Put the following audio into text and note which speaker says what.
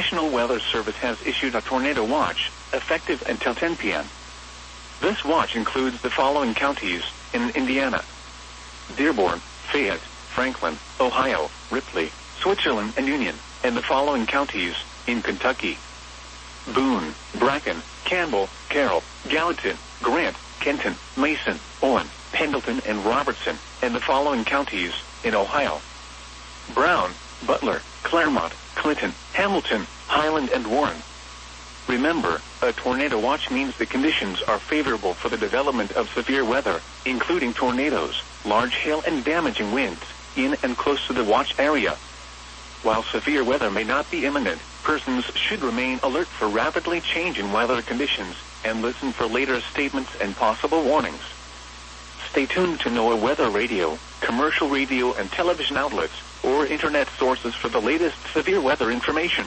Speaker 1: National Weather Service has issued a tornado watch, effective until 10 p.m. This watch includes the following counties in Indiana: Dearborn, Fayette, Franklin, Ohio, Ripley, Switzerland, and Union, and the following counties in Kentucky: Boone, Bracken, Campbell, Carroll, Gallatin, Grant, Kenton, Mason, Owen, Pendleton, and Robertson, and the following counties in Ohio: Brown, Butler, Claremont, Clinton, Hamilton, Highland, and Warren. Remember, a tornado watch means the conditions are favorable for the development of severe weather, including tornadoes, large hail, and damaging winds, in and close to the watch area. While severe weather may not be imminent, persons should remain alert for rapidly changing weather conditions and listen for later statements and possible warnings. Stay tuned to NOAA weather radio, commercial radio and television outlets, or internet sources for the latest severe weather information.